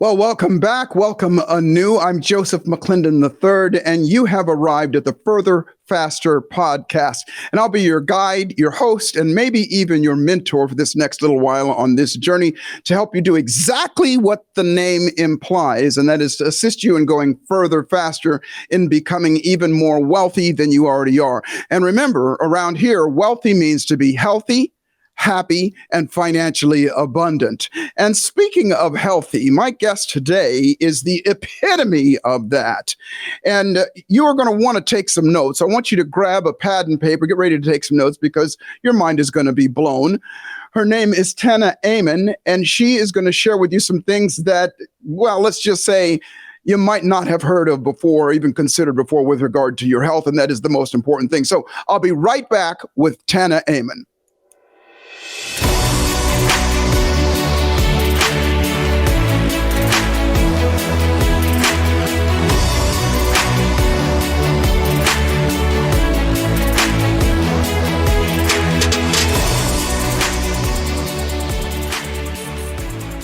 Well, welcome back. Welcome anew. I'm Joseph McClendon III, and you have arrived at the Further Faster podcast. And I'll be your guide, your host, and maybe even your mentor for this next little while on this journey to help you do exactly what the name implies, and that is to assist you in going further, faster, in becoming even more wealthy than you already are. And remember, around here, wealthy means to be healthy, happy, and financially abundant. And speaking of healthy, my guest today is the epitome of that. And you are going to want to take some notes. I want you to grab a pad and paper, get ready to take some notes because your mind is going to be blown. Her name is Tana Amen, and she is going to share with you some things that, well, let's just say, you might not have heard of before, or even considered before with regard to your health, and that is the most important thing. So I'll be right back with Tana Amen.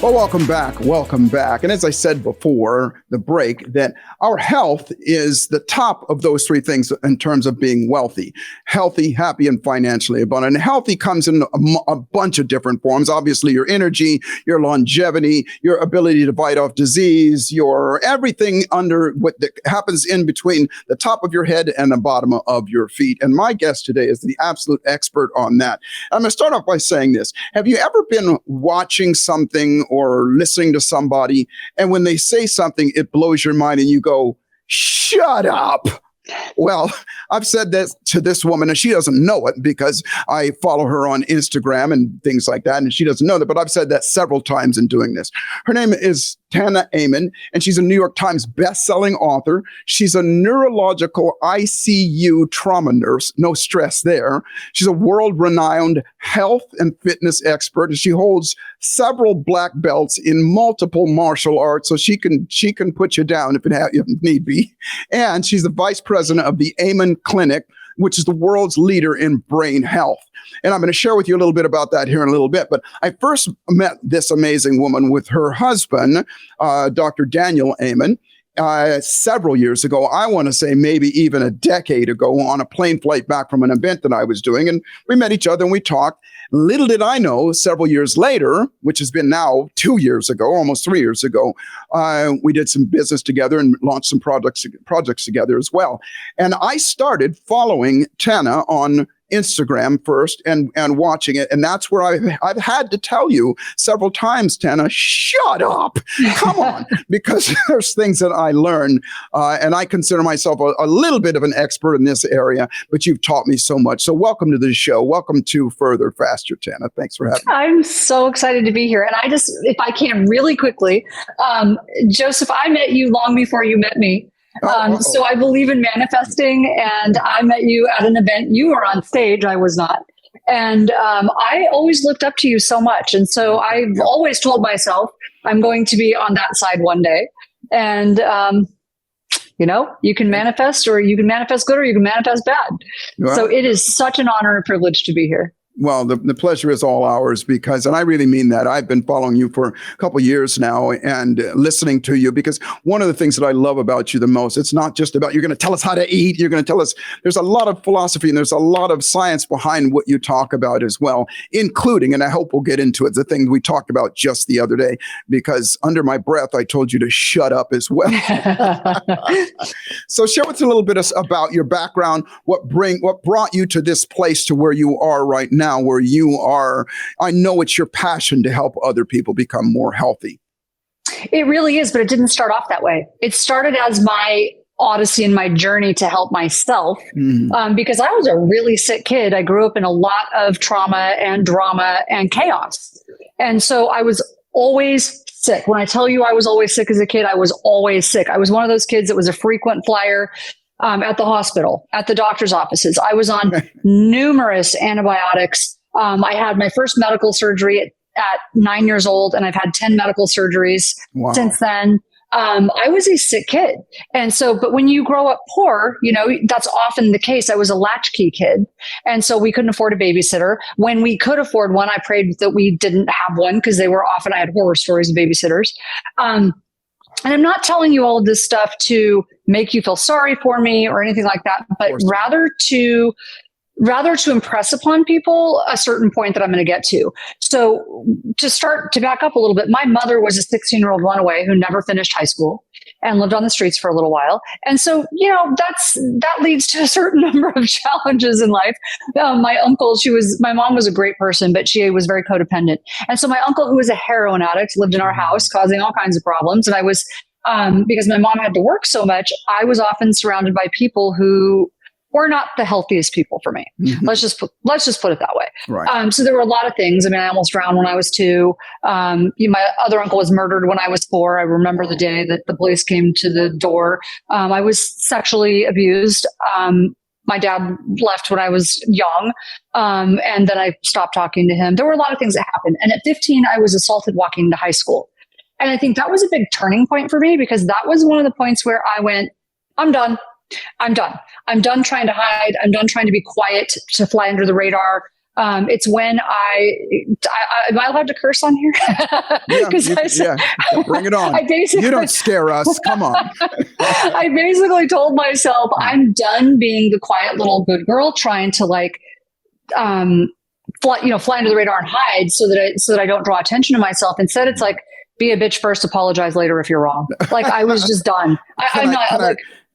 Well, welcome back. Welcome back. And as I said before the break, that our health is the top of those three things in terms of being wealthy, healthy, happy, and financially abundant. And healthy comes in a bunch of different forms. Obviously, your energy, your longevity, your ability to fight off disease, your everything under what happens in between the top of your head and the bottom of your feet. And my guest today is the absolute expert on that. I'm going to start off by saying this. Have you ever been watching something or listening to somebody, and when they say something, it blows your mind and you go, shut up? Well, I've said that to this woman, and she doesn't know it because I follow her on Instagram and things like that, and she doesn't know that, but I've said that several times in doing this. Her name is Tana Amen, and she's a New York Times bestselling author. She's a neurological ICU trauma nurse, no stress there. She's a world-renowned health and fitness expert, and she holds several black belts in multiple martial arts, so she can put you down if need be. And she's the vice president of the Amen Clinic, which is the world's leader in brain health. And I'm going to share with you a little bit about that here in a little bit. But I first met this amazing woman with her husband, Dr. Daniel Amen, several years ago. I want to say maybe even a decade ago on a plane flight back from an event that I was doing. And we met each other and we talked. Little did I know, several years later, which has been now 2 years ago, almost 3 years ago, we did some business together and launched some projects together as well. And I started following Tana on Instagram first and watching it. And that's where I've had to tell you several times, Tana, shut up. Come on. Because there's things that I learn. And I consider myself a little bit of an expert in this area, but you've taught me so much. So welcome to the show. Welcome to Further Faster, Tana. Thanks for having me. I'm so excited to be here. And if I can really quickly, Joseph, I met you long before you met me. So I believe in manifesting, and I met you at an event. You were on stage. I was not. And I always looked up to you so much. And so I've always told myself I'm going to be on that side one day. And, you can manifest, or you can manifest good, or you can manifest bad. Well, so it is such an honor and a privilege to be here. Well, the pleasure is all ours because, and I really mean that, I've been following you for a couple of years now and listening to you, because one of the things that I love about you the most, it's not just about, you're going to tell us how to eat, you're going to tell us, there's a lot of philosophy and there's a lot of science behind what you talk about as well, including, and I hope we'll get into it, the thing we talked about just the other day, because under my breath, I told you to shut up as well. So share with us a little bit about your background, what brought you to this place to where you are right now, where you are. I know it's your passion to help other people become more healthy. It really is, but it didn't start off that way. It started as my odyssey and my journey to help myself, because I was a really sick kid. I grew up in a lot of trauma and drama and chaos. And so I was always sick. When I tell you I was always sick as a kid, I was always sick. I was one of those kids that was a frequent flyer at the hospital, at the doctor's offices. I was on numerous antibiotics. I had my first medical surgery at 9 years old, and I've had 10 medical surgeries since then. I was a sick kid. And so, but when you grow up poor, that's often the case. I was a latchkey kid. And so we couldn't afford a babysitter. When we could afford one, I prayed that we didn't have one because they were often, I had horror stories of babysitters. And I'm not telling you all of this stuff to make you feel sorry for me or anything like that, but rather to impress upon people a certain point that I'm going to get to. So to back up a little bit, my mother was a 16-year-old runaway who never finished high school and lived on the streets for a little while. And so, that leads to a certain number of challenges in life. My mom was a great person, but she was very codependent. And so my uncle, who was a heroin addict, lived in our house, causing all kinds of problems. And I was, because my mom had to work so much, I was often surrounded by people who were not the healthiest people for me. Mm-hmm. Let's just put it that way. Right. So there were a lot of things. I mean, I almost drowned when I was 2. My other uncle was murdered when I was 4. I remember the day that the police came to the door. I was sexually abused. My dad left when I was young. And then I stopped talking to him. There were a lot of things that happened. And at 15, I was assaulted walking to high school. And I think that was a big turning point for me because that was one of the points where I went, I'm done. I'm done trying to hide. I'm done trying to be quiet, to fly under the radar. It's when am I allowed to curse on here? Yeah, bring it on. You don't scare us. Come on. I basically told myself I'm done being the quiet little good girl trying to fly under the radar and hide so that I don't draw attention to myself. Instead, it's like, be a bitch first, apologize later if you're wrong. Like I was just done.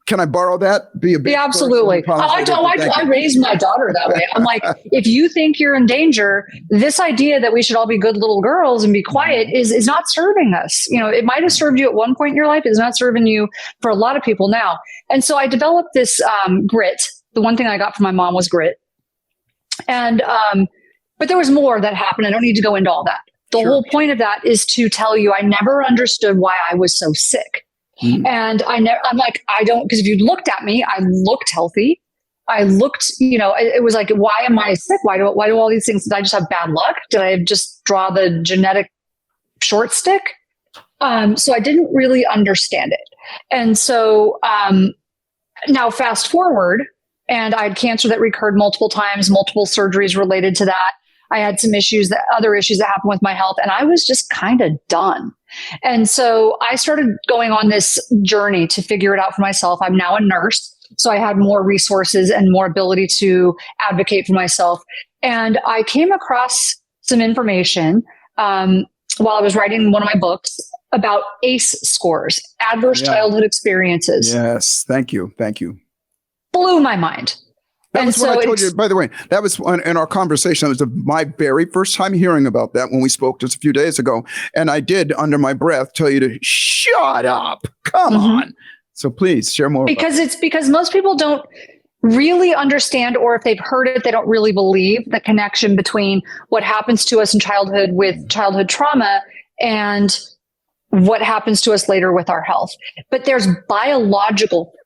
Can I borrow that? Be a bitch. Yeah, absolutely. I raised my daughter that way. I'm like, if you think you're in danger, this idea that we should all be good little girls and be quiet is not serving us. It might have served you at one point in your life. It's not serving you for a lot of people now. And so I developed this grit. The one thing I got from my mom was grit. And but there was more that happened. I don't need to go into all that. The whole point of that is to tell you I never understood why I was so sick. Mm-hmm. And I'm like, I don't, because if you looked at me, I looked healthy. I looked, it was like, why am I sick? Why do all these things? Did I just have bad luck? Did I just draw the genetic short stick? So I didn't really understand it. And so now fast forward, and I had cancer that recurred multiple times, multiple surgeries related to that. I had some other issues that happened with my health, and I was just kind of done. And so I started going on this journey to figure it out for myself. I'm now a nurse, so I had more resources and more ability to advocate for myself. And I came across some information while I was writing one of my books about ACE scores, adverse childhood experiences. Yes, thank you. Blew my mind. That was what I told you, by the way, that was in our conversation. It was my very first time hearing about that when we spoke just a few days ago. And I did, under my breath, tell you to shut up. Come on. So please share more. Because most people don't really understand, or if they've heard it, they don't really believe the connection between what happens to us in childhood with childhood trauma and what happens to us later with our health. But there's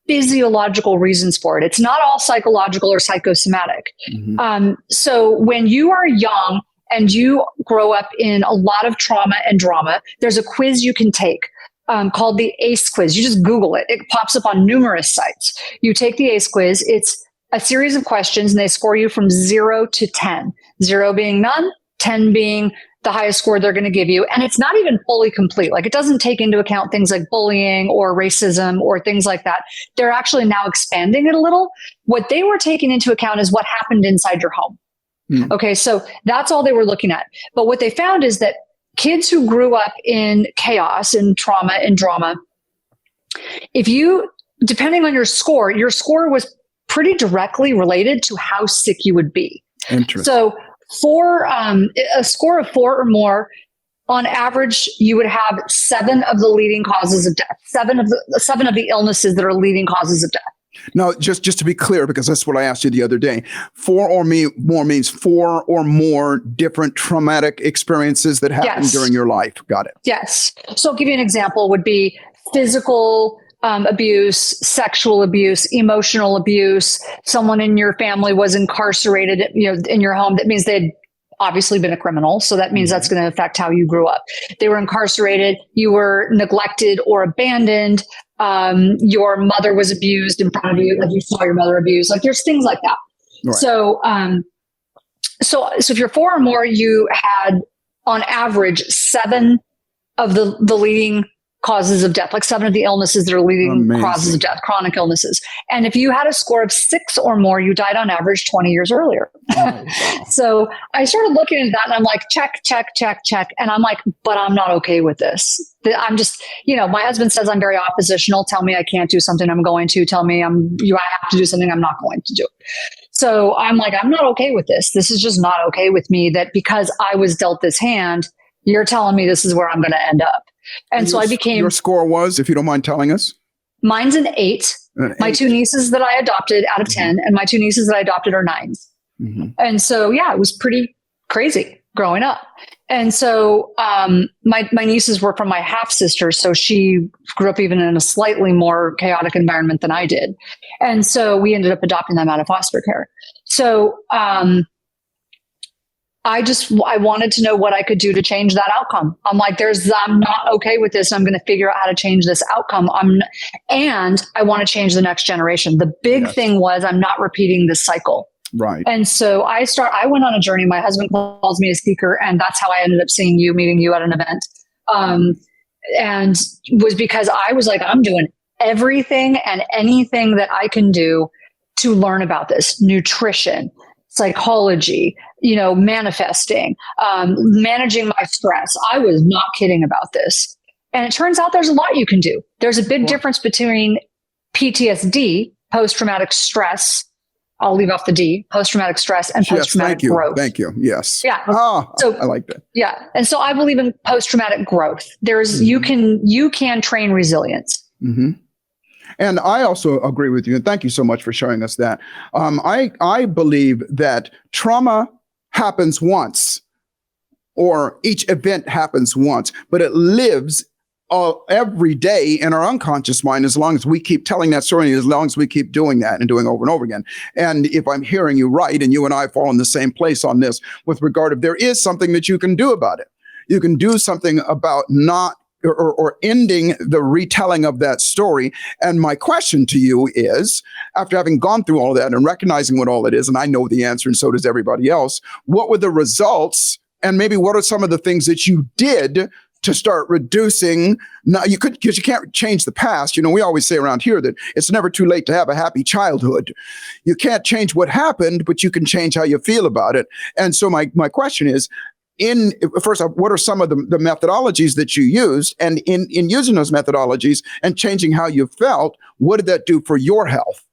physiological reasons for it. It's not all psychological or psychosomatic. Mm-hmm. So when you are young and you grow up in a lot of trauma and drama, there's a quiz you can take called the ACE quiz. You just Google it. It pops up on numerous sites. You take the ACE quiz. It's a series of questions and they score you from 0 to 10. 0 being none, 10 being the highest score they're going to give you. And it's not even fully complete. Like it doesn't take into account things like bullying or racism or things like that. They're actually now expanding it a little. What they were taking into account is what happened inside your home. Mm. Okay. So that's all they were looking at. But what they found is that kids who grew up in chaos and trauma and drama, depending on your score was pretty directly related to how sick you would be. Interesting. So for a score of 4 or more, on average, you would have 7 of the leading causes of death, 7 of the illnesses that are leading causes of death. Now, just to be clear, because that's what I asked you the other day, 4 or more means 4 or more different traumatic experiences that happened during your life. Got it. Yes. So I'll give you an example would be physical abuse, sexual abuse, emotional abuse. Someone in your family was incarcerated, in your home. That means they had obviously been a criminal. So that means that's going to affect how you grew up. They were incarcerated. You were neglected or abandoned. Your mother was abused in front of you. Like you saw your mother abused. Like there's things like that. Right. So if you're 4 or more, you had on average 7 of the leading causes of death, like 7 of the illnesses that are leading causes of death, chronic illnesses. And if you had a score of 6 or more, you died on average 20 years earlier. Oh, wow. So I started looking at that and I'm like, check. And I'm like, but I'm not okay with this. I'm just, my husband says I'm very oppositional. Tell me I can't do something, I'm going to. Tell me I have to do something, I'm not going to do it. So I'm like, I'm not okay with this. This is just not okay with me, that because I was dealt this hand, you're telling me this is where I'm going to end up. And so I became... Your score was, if you don't mind telling us? Mine's an 8. My 2 nieces that I adopted out of 10, and my 2 nieces that I adopted are 9s. Mm-hmm. And so, it was pretty crazy growing up. And so my nieces were from my half sister. So she grew up even in a slightly more chaotic environment than I did. And so we ended up adopting them out of foster care. So I wanted to know what I could do to change that outcome. I'm like, I'm not okay with this. I'm going to figure out how to change this outcome. And I want to change the next generation. The big thing was I'm not repeating this cycle. Right. And so I went on a journey. My husband calls me a seeker, and that's how I ended up meeting you at an event. And was because I was like, I'm doing everything and anything that I can do to learn about this: nutrition, psychology, manifesting, managing my stress. I was not kidding about this. And it turns out there's a lot you can do. There's a big difference between PTSD, post-traumatic stress. I'll leave off the D, post-traumatic stress, and post-traumatic growth. Thank you. Yes. Yeah. So I like that. Yeah. And so I believe in post-traumatic growth. You can train resilience. Mm-hmm. And I also agree with you. And thank you so much for showing us that. I believe that trauma happens once, or each event happens once, but it lives every day in our unconscious mind, as long as we keep telling that story, as long as we keep doing that and doing over and over again. And if I'm hearing you right, and you and I fall in the same place on this with regard of, there is something that you can do about it. You can do something about not or ending the retelling of that story. And my question to you is, after having gone through all that and recognizing what all it is, and I know the answer and so does everybody else, what were the results, and maybe what are some of the things that you did to start reducing? Now because you can't change the past. We always say around here that it's never too late to have a happy childhood. You can't change what happened, but you can change how you feel about it. And so my question is, first off, what are some of the methodologies that you used? And in using those methodologies and changing how you felt, what did that do for your health?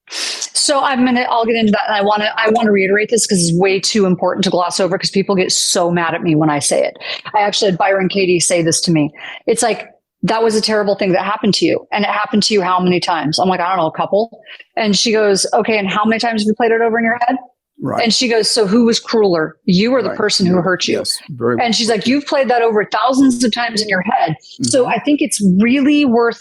So I'll get into that. And I want to reiterate this because it's way too important to gloss over, because people get so mad at me when I say it. I actually had Byron Katie say this to me. It's like, that was a terrible thing that happened to you. And it happened to you how many times? I'm like, I don't know, a couple. And she goes, okay, and how many times have you played it over in your head? Right. And she goes, so who was crueler? You or the person who hurt you? Yes, very well. And she's like, you've played that over thousands of times in your head. Mm-hmm. So I think it's really worth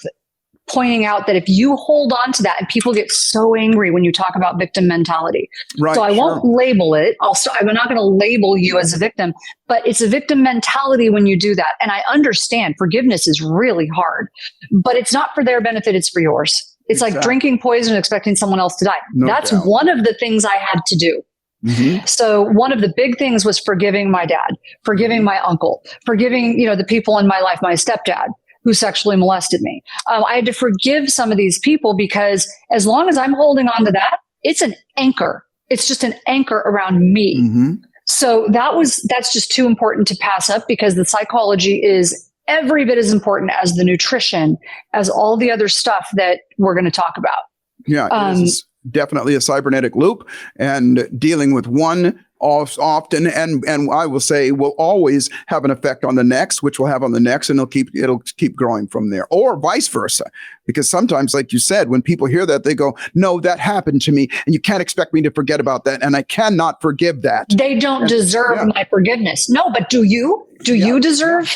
pointing out that if you hold on to that, and people get so angry when you talk about victim mentality. Right, so I won't label it. I'm not going to label you as a victim, but it's a victim mentality when you do that. And I understand forgiveness is really hard, but it's not for their benefit. It's for yours. It's like drinking poison and expecting someone else to die. That's one of the things I had to do. Mm-hmm. So one of the big things was forgiving my dad, forgiving my uncle, forgiving, the people in my life, my stepdad who sexually molested me. I had to forgive some of these people, because as long as I'm holding on to that, it's an anchor. It's just an anchor around me. Mm-hmm. So that's just too important to pass up, because the psychology is every bit as important as the nutrition, as all the other stuff that we're going to talk about. Yeah, it is definitely a cybernetic loop, and dealing with one often, and I will say will always have an effect on the next, which will have on the next, and it'll keep growing from there, or vice versa. Because sometimes, like you said, when people hear that, they go, no, that happened to me, and you can't expect me to forget about that, and I cannot forgive that. They don't deserve my forgiveness. No, but do you? Do you deserve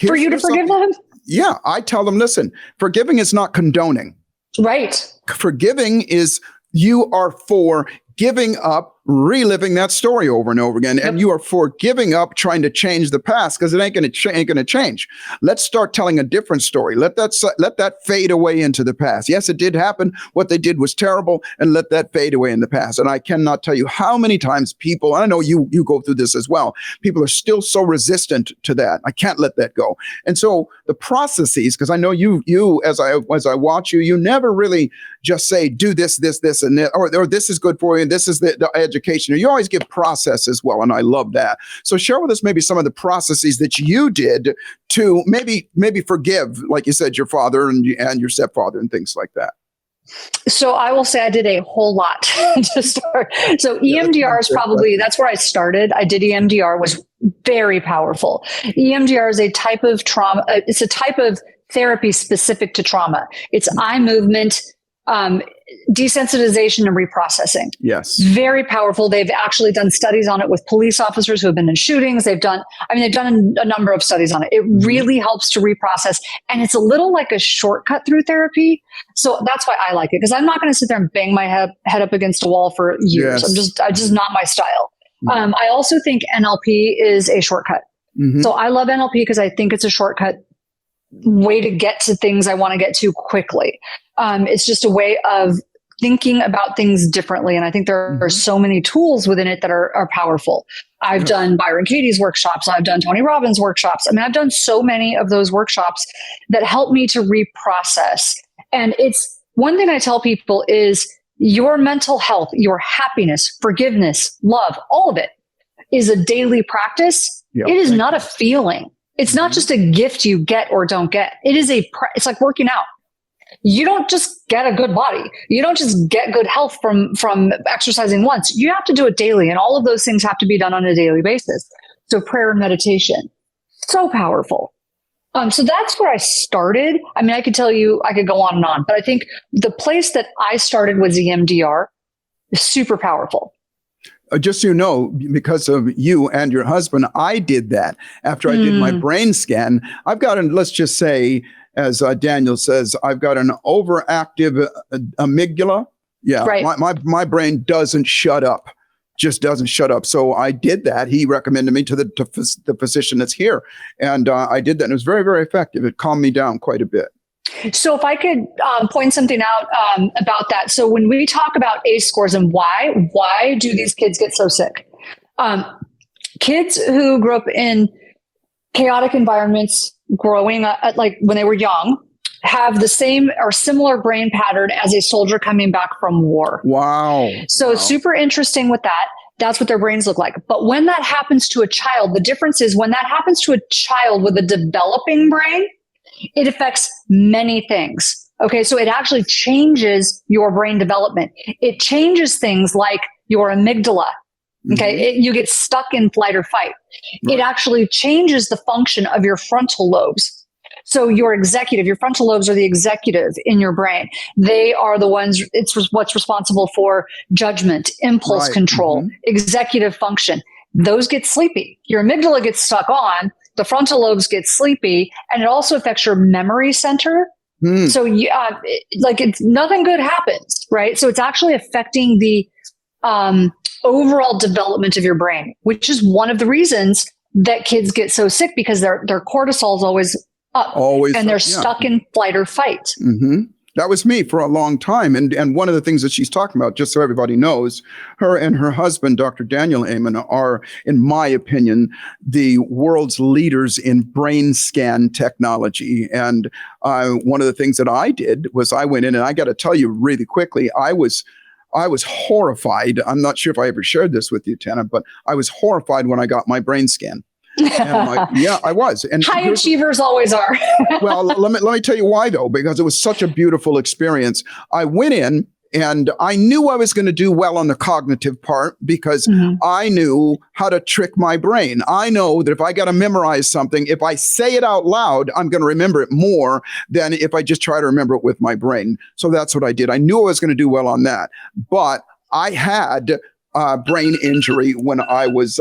for you to forgive them? Yeah, I tell them, listen, forgiving is not condoning. Right. Forgiving is, you are for giving up reliving that story over and over again. Yep. And you are for giving up trying to change the past because it ain't going to change. Let's start telling a different story. Let that fade away into the past. Yes, it did happen. What they did was terrible, and let that fade away in the past. And I cannot tell you how many times people, I know you go through this as well, people are still so resistant to that. I can't let that go. And so the processes, because I know you as I watch you, you never really just say, do this, and that, or this is good for you, and this is the education. You always give process as well, and I love that. So share with us maybe some of the processes that you did to maybe forgive, like you said, your father and your stepfather and things like that. So I will say I did a whole lot to start. So EMDR is probably, that's where I started. I did EMDR, was very powerful. EMDR is a type of trauma. It's a type of therapy specific to trauma. It's eye movement, desensitization and reprocessing. Yes. Very powerful. They've actually done studies on it with police officers who have been in shootings. They've done a number of studies on it. It really helps to reprocess. And it's a little like a shortcut through therapy. So that's why I like it, because I'm not going to sit there and bang my head up against a wall for years. Yes. I'm just not my style. I also think NLP is a shortcut. So I love NLP because I think it's a shortcut way to get to things I want to get to quickly. It's just a way of thinking about things differently. And I think there are so many tools within it that are powerful. I've done Byron Katie's workshops. I've done Tony Robbins' workshops. I've done so many of those workshops that help me to reprocess. And it's one thing I tell people is your mental health, your happiness, forgiveness, love, all of it is a daily practice. Yep. It is not a feeling. It's not just a gift you get or don't get. It's like working out. You don't just get a good body. You don't just get good health from exercising once. You have to do it daily. And all of those things have to be done on a daily basis. So prayer and meditation, so powerful. So that's where I started. I could tell you, I could go on and on, but I think the place that I started was EMDR. Super powerful. Just so you know, because of you and your husband, I did that after I did my brain scan. I've got let's just say, as Daniel says, I've got an overactive amygdala. Yeah, right. My brain doesn't shut up, just doesn't shut up. So I did that. He recommended me to the physician that's here. And I did that. And it was very, very effective. It calmed me down quite a bit. So if I could point something out about that. So when we talk about ACE scores and why do these kids get so sick? Kids who grew up in chaotic environments, growing up, like when they were young, have the same or similar brain pattern as a soldier coming back from war. Wow. So it's super interesting with that. That's what their brains look like. But when that happens to a child, the difference is when that happens to a child with a developing brain, it affects many things. Okay, so it actually changes your brain development. It changes things like your amygdala. Okay, you get stuck in flight or fight. Right. It actually changes the function of your frontal lobes. So your frontal lobes are the executive in your brain. They are the ones, it's what's responsible for judgment, impulse control, executive function. Those get sleepy. Your amygdala gets stuck on, the frontal lobes get sleepy, and it also affects your memory center. So it's nothing good happens, right? So it's actually affecting the overall development of your brain, which is one of the reasons that kids get so sick, because their cortisol is always up, and they're stuck in flight or fight. That was me for a long time. And one of the things that she's talking about, just so everybody knows, her and her husband, Dr. Tana Amen, are, in my opinion, the world's leaders in brain scan technology. And one of the things that I did was I went in, and I got to tell you really quickly, I was horrified. I'm not sure if I ever shared this with you, Tana, but I was horrified when I got my brain scan. I was. And high achievers always are. Well, let me tell you why, though, because it was such a beautiful experience. I went in and I knew I was going to do well on the cognitive part because I knew how to trick my brain. I know that if I got to memorize something, if I say it out loud, I'm going to remember it more than if I just try to remember it with my brain. So that's what I did. I knew I was going to do well on that. But I had brain injury when I was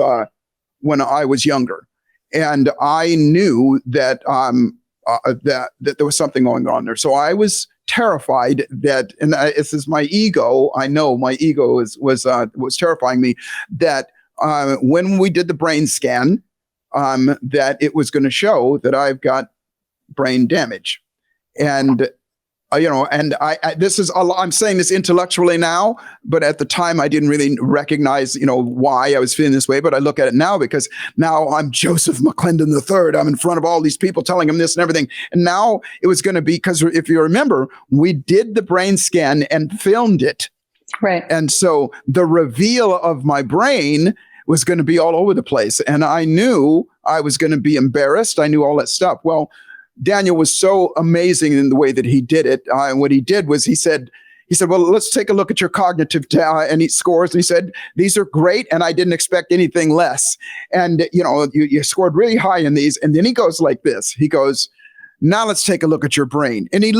younger, and I knew that that there was something going on there. So I was terrified that, and this is my ego. I know my ego was terrifying me that when we did the brain scan, that it was going to show that I've got brain damage. And and this is, I'm saying this intellectually now, but at the time I didn't really recognize, why I was feeling this way. But I look at it now because now I'm Joseph McClendon III. I'm in front of all these people telling them this and everything. And now it was going to be, because if you remember, we did the brain scan and filmed it. Right. And so the reveal of my brain was going to be all over the place. And I knew I was going to be embarrassed. I knew all that stuff. Well, Daniel was so amazing in the way that he did it. And what he did was he said, well, let's take a look at your cognitive and he scores. And he said, these are great. And I didn't expect anything less. And, you scored really high in these. And then he goes like this. He goes, now let's take a look at your brain. And he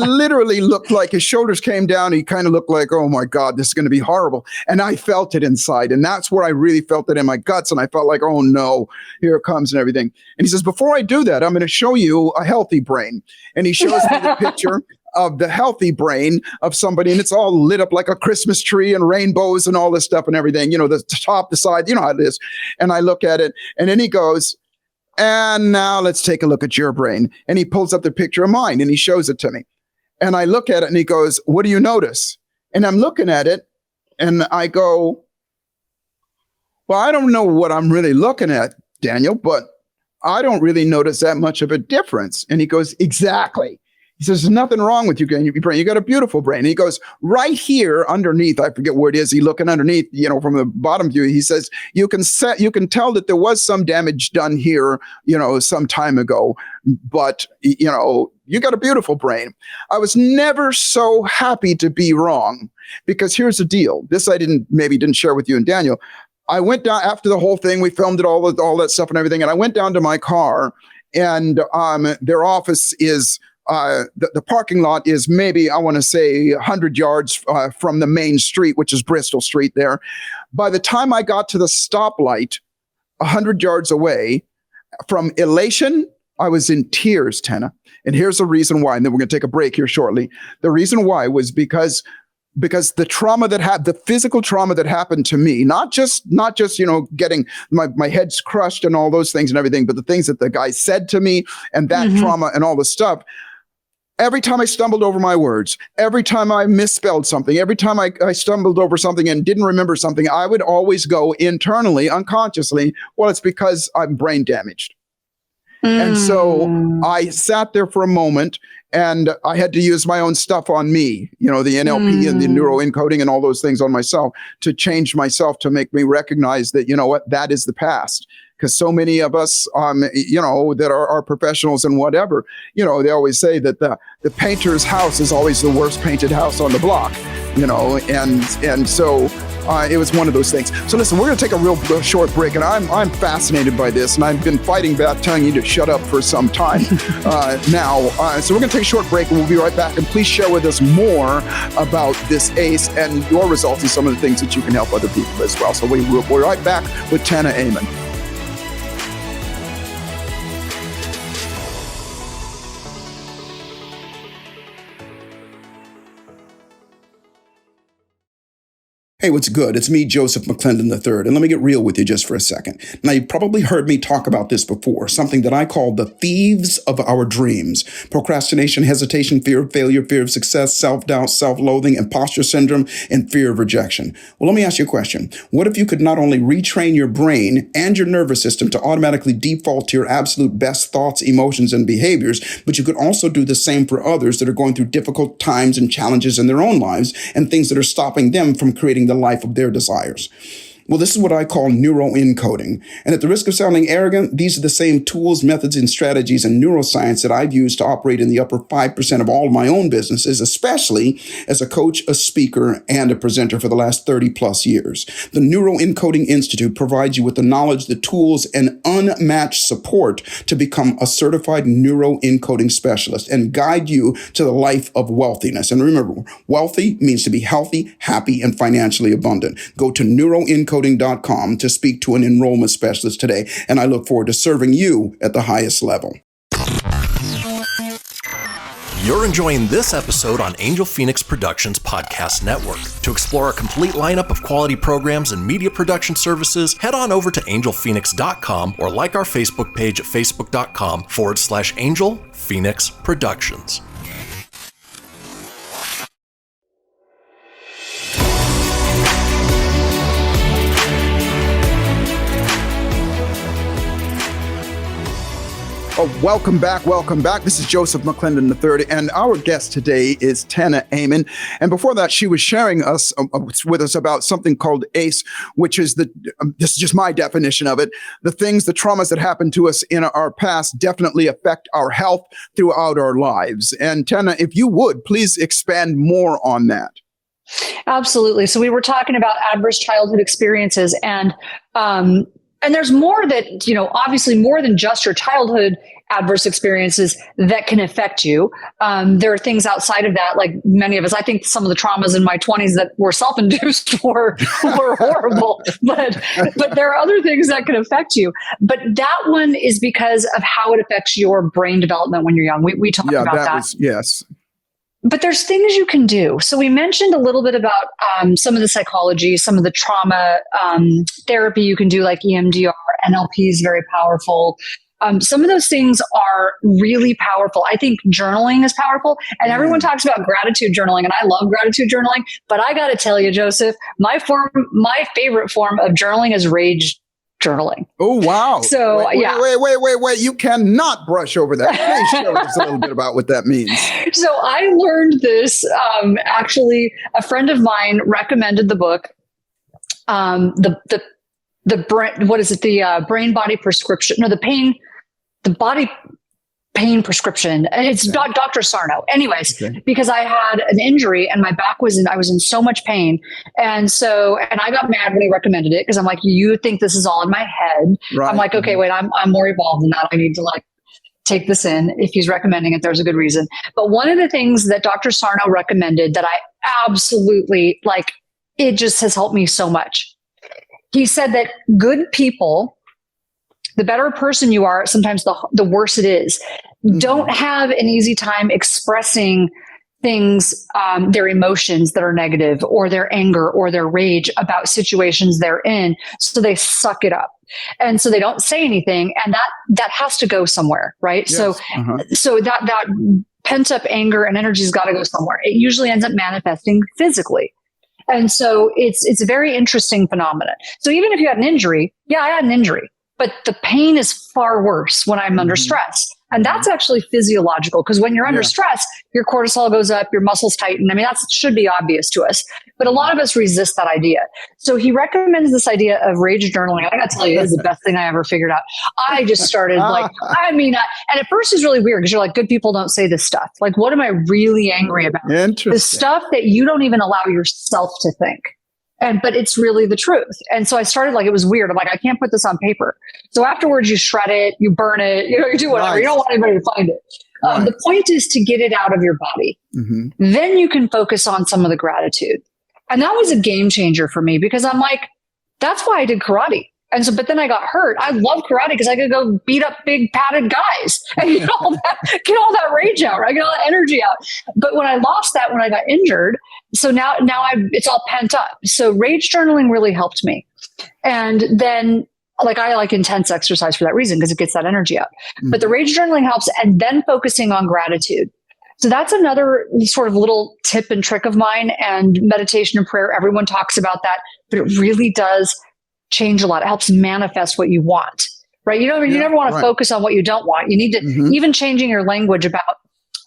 literally looked like his shoulders came down. He kind of looked like, oh my God, this is going to be horrible. And I felt it inside. And that's where I really felt it in my guts. And I felt like, oh no, here it comes and everything. And he says, before I do that, I'm going to show you a healthy brain. And he shows me the picture of the healthy brain of somebody, and it's all lit up like a Christmas tree and rainbows and all this stuff and everything, the top, the side, how it is. And I look at it, and then he goes, and now let's take a look at your brain. And he pulls up the picture of mine and he shows it to me. And I look at it and he goes, what do you notice? And I'm looking at it and I go, well, I don't know what I'm really looking at, Daniel, but I don't really notice that much of a difference. And he goes, exactly. He says, there's nothing wrong with your brain. You got a beautiful brain. And he goes, right here underneath, I forget where it is. He's looking underneath, from the bottom view. He says, you can tell that there was some damage done here, some time ago, but, you got a beautiful brain. I was never so happy to be wrong, because here's the deal. This I didn't share with you and Daniel. I went down after the whole thing. We filmed it, all that stuff and everything. And I went down to my car, and their office is, the parking lot is maybe, I want to say 100 yards from the main street, which is Bristol Street there. By the time I got to the stoplight 100 yards away, from elation, I was in tears, Tana. And here's the reason why. And then we're going to take a break here shortly. The reason why was because the trauma the physical trauma that happened to me, not just getting my head's crushed and all those things and everything, but the things that the guy said to me and that trauma and all the stuff. Every time I stumbled over my words, every time I misspelled something, every time I stumbled over something and didn't remember something, I would always go internally, unconsciously, well, it's because I'm brain damaged. And so I sat there for a moment, and I had to use my own stuff on me, the NLP and the neuroencoding and all those things on myself to change myself, to make me recognize that, that is the past. Because so many of us, that are professionals and whatever, they always say that the painter's house is always the worst painted house on the block, and so it was one of those things. So listen, we're going to take a real short break, and I'm fascinated by this, and I've been fighting back, telling you to shut up for some time now. So we're going to take a short break, and we'll be right back. And please share with us more about this ACE and your results and some of the things that you can help other people as well. So we'll be right back with Tana Amen. Hey, what's good? It's me, Joseph McClendon III, and let me get real with you just for a second. Now, you've probably heard me talk about this before, something that I call the thieves of our dreams. Procrastination, hesitation, fear of failure, fear of success, self-doubt, self-loathing, imposter syndrome, and fear of rejection. Well, let me ask you a question. What if you could not only retrain your brain and your nervous system to automatically default to your absolute best thoughts, emotions, and behaviors, but you could also do the same for others that are going through difficult times and challenges in their own lives and things that are stopping them from creating the life of their desires? Well, this is what I call neuroencoding. And at the risk of sounding arrogant, these are the same tools, methods, and strategies in neuroscience that I've used to operate in the upper 5% of all of my own businesses, especially as a coach, a speaker, and a presenter for the last 30 plus years. The Neuroencoding Institute provides you with the knowledge, the tools, and unmatched support to become a certified neuroencoding specialist and guide you to the life of wealthiness. And remember, wealthy means to be healthy, happy, and financially abundant. Go to neuroencoding.com to speak to an enrollment specialist today, and I look forward to serving you at the highest level. You're enjoying this episode on Angel Phoenix Productions Podcast Network. To explore a complete lineup of quality programs and media production services, head on over to angelphoenix.com or like our Facebook page at facebook.com/Angel Phoenix Productions. Welcome back. This is Joseph McClendon III, and our guest today is Tana Amen. And before that, she was sharing with us about something called ACE, which is this is just my definition of it. The traumas that happen to us in our past definitely affect our health throughout our lives. And Tana, if you would, please expand more on that. Absolutely. So we were talking about adverse childhood experiences, and there's more that, obviously more than just your childhood adverse experiences that can affect you. There are things outside of that, like many of us. I think some of the traumas in my 20s that were self-induced were horrible, but there are other things that can affect you. But that one is because of how it affects your brain development when you're young. We talked about that. Yes. But there's things you can do. So we mentioned a little bit about some of the psychology, some of the trauma therapy you can do, like EMDR, NLP is very powerful. Some of those things are really powerful. I think journaling is powerful. And everyone talks about gratitude journaling, and I love gratitude journaling. But I got to tell you, Joseph, my favorite form of journaling is rage journaling. Oh, wow. So, wait. You cannot brush over that. Please share with us a little bit about what that means. So I learned this, actually, a friend of mine recommended the book, brain body prescription, the body pain prescription. And it's Dr. Sarno. Anyways, because I had an injury and my back I was in so much pain. And I got mad when he recommended it, because I'm like, you think this is all in my head. Right. I'm like, okay, wait, I'm more evolved than that. I need to take this in. If he's recommending it, there's a good reason. But one of the things that Dr. Sarno recommended that I absolutely it just has helped me so much. He said that good people, the better a person you are, sometimes the worse it is, don't have an easy time expressing things, their emotions that are negative, or their anger or their rage about situations they're in. So they suck it up. And so they don't say anything, and that has to go somewhere, right? Yes. So that pent up anger and energy's got to go somewhere. It usually ends up manifesting physically. And so it's a very interesting phenomenon. So even if you had an injury, I had an injury, but the pain is far worse when I'm under stress. And that's actually physiological, because when you're under stress, your cortisol goes up, your muscles tighten. I mean, that should be obvious to us, but a lot of us resist that idea. So he recommends this idea of rage journaling. I got to tell you, it's the best thing I ever figured out. I just started and at first it's really weird, because you're like, good people don't say this stuff. Like, what am I really angry about? The stuff that you don't even allow yourself to think. But it's really the truth. And so I started, it was weird. I'm like, I can't put this on paper. So afterwards you shred it, you burn it, you do whatever. Nice. You don't want anybody to find it. Right. The point is to get it out of your body. Mm-hmm. Then you can focus on some of the gratitude. And that was a game changer for me, because I'm like, that's why I did karate. And so, but then I got hurt. I love karate because I could go beat up big padded guys and get all that rage out, right? Get all that energy out. But when I lost that, when I got injured, so now it's all pent up. So rage journaling really helped me. And then I like intense exercise for that reason, because it gets that energy out. Mm-hmm. But the rage journaling helps, and then focusing on gratitude. So that's another sort of little tip and trick of mine. And meditation and prayer, everyone talks about that, but it really does change a lot. It helps manifest what you want, right? You never want to focus on what you don't want. You need to, even changing your language about,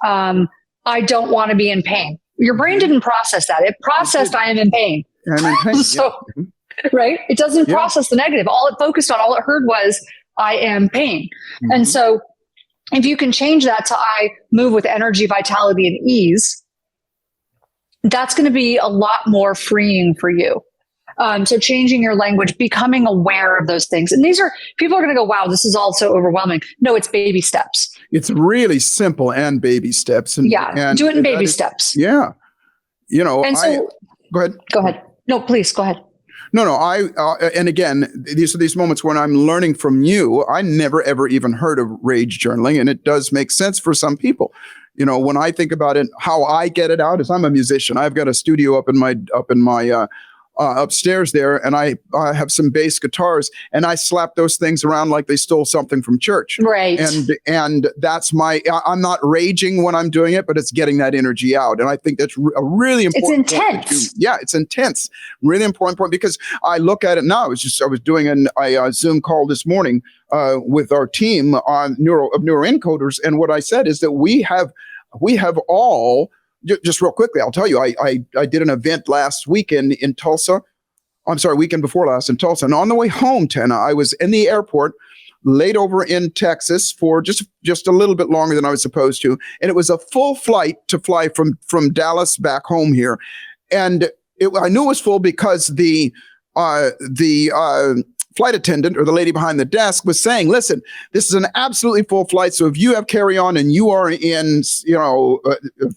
I don't want to be in pain. Your brain didn't process that. It processed, I am in pain. I'm in pain. So, right? It doesn't process the negative. All it focused on, all it heard was, I am pain. Mm-hmm. And so if you can change that to, I move with energy, vitality, and ease, that's going to be a lot more freeing for you. So changing your language, becoming aware of those things. And people are going to go, wow, this is all so overwhelming. No, it's baby steps. It's really simple and baby steps. And do it in baby steps. Yeah. And so, go ahead. Go ahead. No, please go ahead. No. And again, these are these moments when I'm learning from you. I never, ever even heard of rage journaling, and it does make sense for some people. When I think about it, how I get it out is I'm a musician. I've got a studio up in my upstairs there, and I have some bass guitars, and I slap those things around like they stole something from church. Right. And that's I'm not raging when I'm doing it, but it's getting that energy out. And I think that's a really important It's intense. It's intense. Really important point, because I look at it now. I was doing a Zoom call this morning with our team on neuroencoders, and what I said is that we have all. Just real quickly, I'll tell you, I did an event last weekend in Tulsa. I'm sorry, weekend before last in Tulsa. And on the way home, Tana, I was in the airport, laid over in Texas for just a little bit longer than I was supposed to. And it was a full flight to fly from Dallas back home here. And I knew it was full because the flight attendant, or the lady behind the desk, was saying, listen, this is an absolutely full flight. So if you have carry-on and you are in,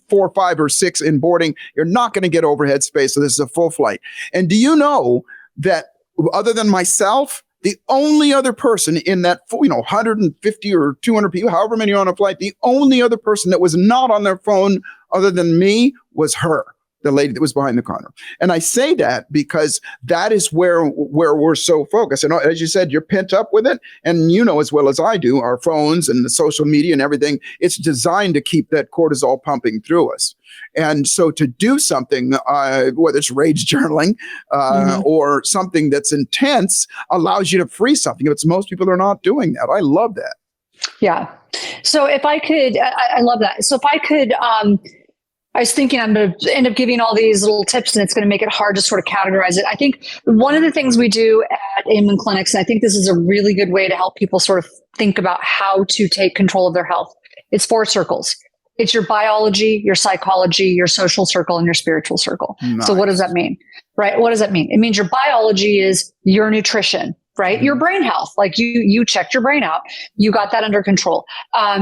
4, 5, or 6 in boarding, you're not going to get overhead space. So this is a full flight. And do you know that other than myself, the only other person in that, 150 or 200 people, however many are on a flight, the only other person that was not on their phone other than me was her, the lady that was behind the counter. And I say that because that is where we're so focused. And as you said, you're pent up with it. And as well as I do, our phones and the social media and everything, it's designed to keep that cortisol pumping through us. And so to do something, whether it's rage journaling or something that's intense, allows you to free something. But most people are not doing that. I love that. Yeah. So if I could, I love that. So if I could, I was thinking I'm going to end up giving all these little tips, and it's going to make it hard to sort of categorize it. I think one of the things we do at Amen Clinics, and I think this is a really good way to help people sort of think about how to take control of their health. It's 4 circles. It's your biology, your psychology, your social circle, and your spiritual circle. Nice. So what does that mean? Right? What does that mean? It means your biology is your nutrition, right? Your brain health, like you checked your brain out. You got that under control.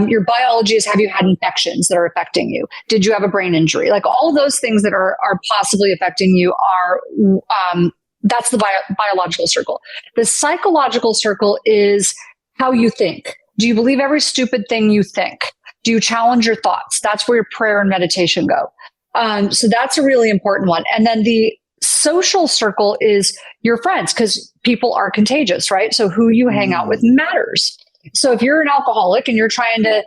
Your biology is, have you had infections that are affecting you? Did you have a brain injury? Like all of those things that are possibly affecting you are, that's the biological circle. The psychological circle is how you think. Do you believe every stupid thing you think? Do you challenge your thoughts? That's where your prayer and meditation go. So that's a really important one. And then the social circle is your friends, because people are contagious, right? So who you hang out with matters. So if you're an alcoholic and you're trying to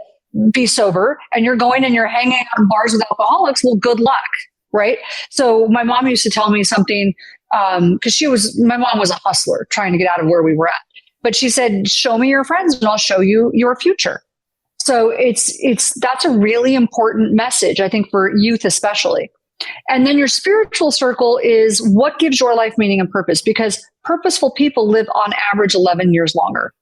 be sober and you're going and you're hanging out in bars with alcoholics, well, good luck, right? So my mom used to tell me something, because my mom was a hustler trying to get out of where we were at. But she said, show me your friends and I'll show you your future. So that's a really important message, I think, for youth especially. And then your spiritual circle is what gives your life meaning and purpose, because purposeful people live on average 11 years longer.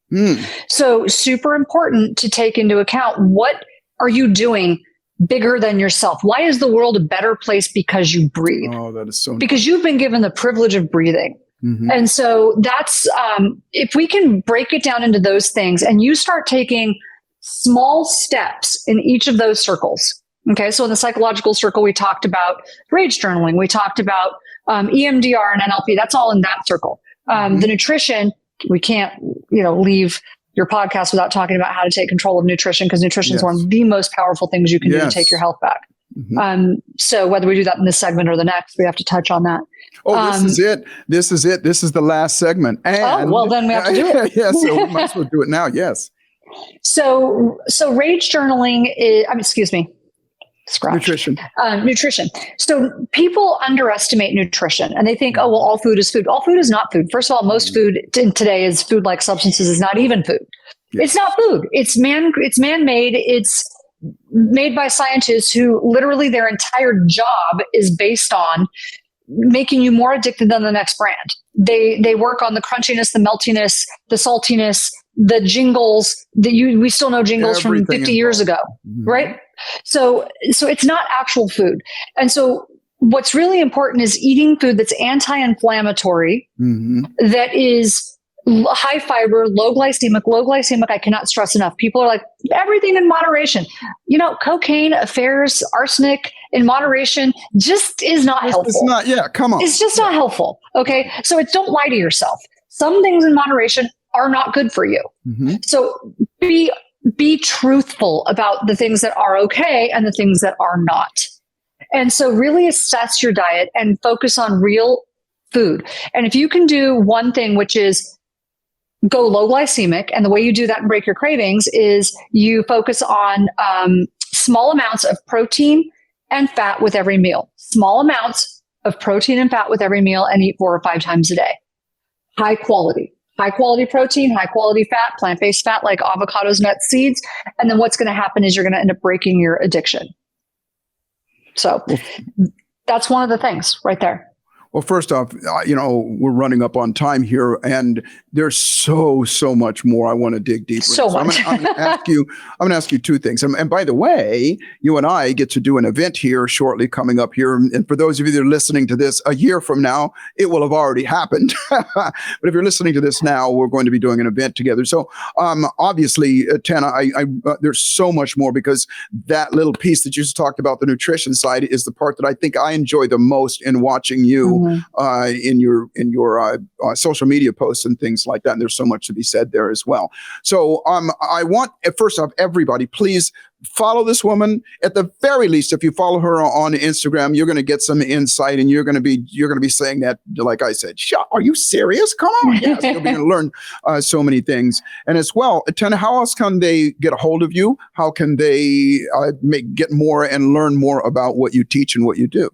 So super important to take into account, what are you doing bigger than yourself? Why is the world a better place? Because you breathe. Oh, that is so because you've been given the privilege of breathing. And so that's, if we can break it down into those things and you start taking small steps in each of those circles. Okay. So in the psychological circle, we talked about rage journaling. We talked about EMDR and NLP. That's all in that circle. The nutrition, we can't, leave your podcast without talking about how to take control of nutrition, because nutrition is one of the most powerful things you can do to take your health back. So whether we do that in this segment or the next, we have to touch on that. Oh, this is it. This is it. This is the last segment. And, well, then we have to do it. Yeah, so we might as well do it now. Yes. So rage journaling is, Nutrition. Nutrition. So people underestimate nutrition and they think, oh, well, all food is food. All food is not food. First of all, most food today is food-like substances is not even food. Yes. It's not food. It's man-made. It's made by scientists who literally their entire job is based on making you more addicted than the next brand. They work on the crunchiness, the meltiness, the saltiness, the jingles that we still know jingles from 50 years ago, right? So it's not actual food. And so what's really important is eating food that's anti-inflammatory, that is high fiber, low glycemic. I cannot stress enough. People are like, everything in moderation. Cocaine, affairs, arsenic, in moderation just is not helpful. It's not, yeah, come on. It's just not helpful. Okay. So don't lie to yourself. Some things in moderation are not good for you. Mm-hmm. So be truthful about the things that are okay and the things that are not. And so really assess your diet and focus on real food. And if you can do one thing, which is go low glycemic, and the way you do that and break your cravings is you focus on small amounts of protein and fat with every meal. Small amounts of protein and fat with every meal, and eat 4 or 5 times a day. High quality protein, high quality fat, plant-based fat like avocados, nuts, seeds. And then what's going to happen is you're going to end up breaking your addiction. So that's one of the things right there. Well, first off, we're running up on time here, and there's so much more I want to dig deeper. So much. I'm going to ask you 2 things. And by the way, you and I get to do an event here shortly coming up here. And for those of you that are listening to this a year from now, it will have already happened. But if you're listening to this now, we're going to be doing an event together. So obviously, Tana, there's so much more, because that little piece that you just talked about, the nutrition side, is the part that I think I enjoy the most in watching you. In your social media posts and things like that. And there's so much to be said there as well. So I want, first off, everybody, please follow this woman. At the very least, if you follow her on Instagram, you're going to get some insight, and you're going to be saying that, like I said, are you serious? Come on. Yes, you'll be going to learn so many things. And as well, Tana, how else can they get a hold of you? How can they get more and learn more about what you teach and what you do?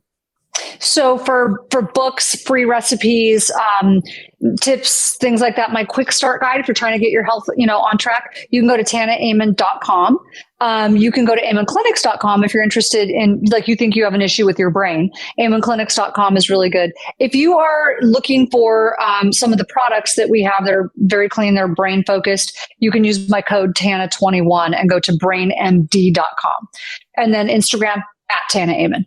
So for books, free recipes, tips, things like that, my quick start guide, if you're trying to get your health, on track, you can go to tanaamen.com. You can go to amenclinics.com if you're interested in, you think you have an issue with your brain. amenclinics.com is really good. If you are looking for some of the products that we have that are very clean, they're brain focused, you can use my code TANA21 and go to brainmd.com. And then Instagram @Tana Amen.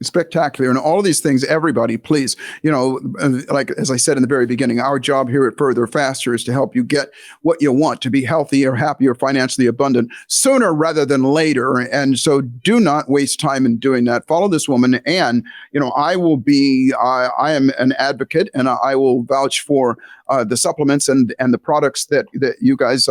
Spectacular. And all of these things, everybody, please, like as I said in the very beginning, our job here at Further Faster is to help you get what you want, to be healthy or happy or financially abundant sooner rather than later. And so do not waste time in doing that. Follow this woman. And, I am an advocate, and I will vouch for the supplements and the products that you guys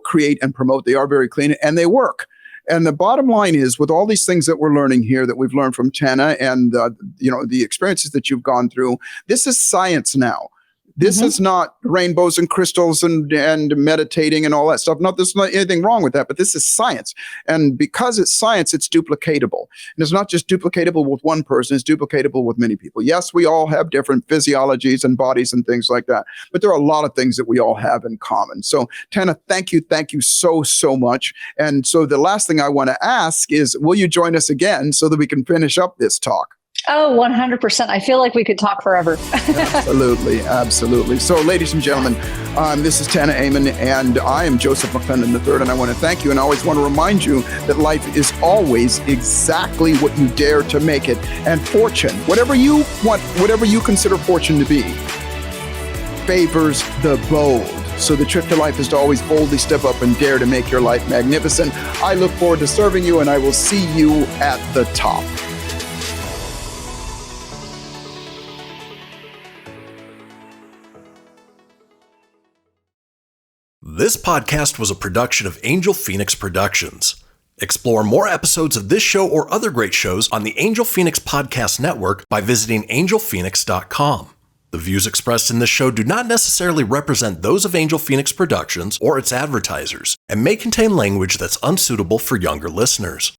create and promote. They are very clean and they work. And the bottom line is, with all these things that we're learning here, that we've learned from Tana, and the experiences that you've gone through, this is science now. This is not rainbows and crystals and meditating and all that stuff. There's not anything wrong with that, but this is science. And because it's science, it's duplicatable. And it's not just duplicatable with one person, it's duplicatable with many people. Yes, we all have different physiologies and bodies and things like that, but there are a lot of things that we all have in common. So Tana, thank you so much. And so the last thing I want to ask is, will you join us again so that we can finish up this talk? Oh, 100%. I feel like we could talk forever. Absolutely. So, ladies and gentlemen, this is Tana Amen, and I am Joseph McClendon III, and I want to thank you, and I always want to remind you that life is always exactly what you dare to make it. And fortune, whatever you want, whatever you consider fortune to be, favors the bold. So the trick to life is to always boldly step up and dare to make your life magnificent. I look forward to serving you, and I will see you at the top. This podcast was a production of Angel Phoenix Productions. Explore more episodes of this show or other great shows on the Angel Phoenix Podcast Network by visiting angelphoenix.com. The views expressed in this show do not necessarily represent those of Angel Phoenix Productions or its advertisers, and may contain language that's unsuitable for younger listeners.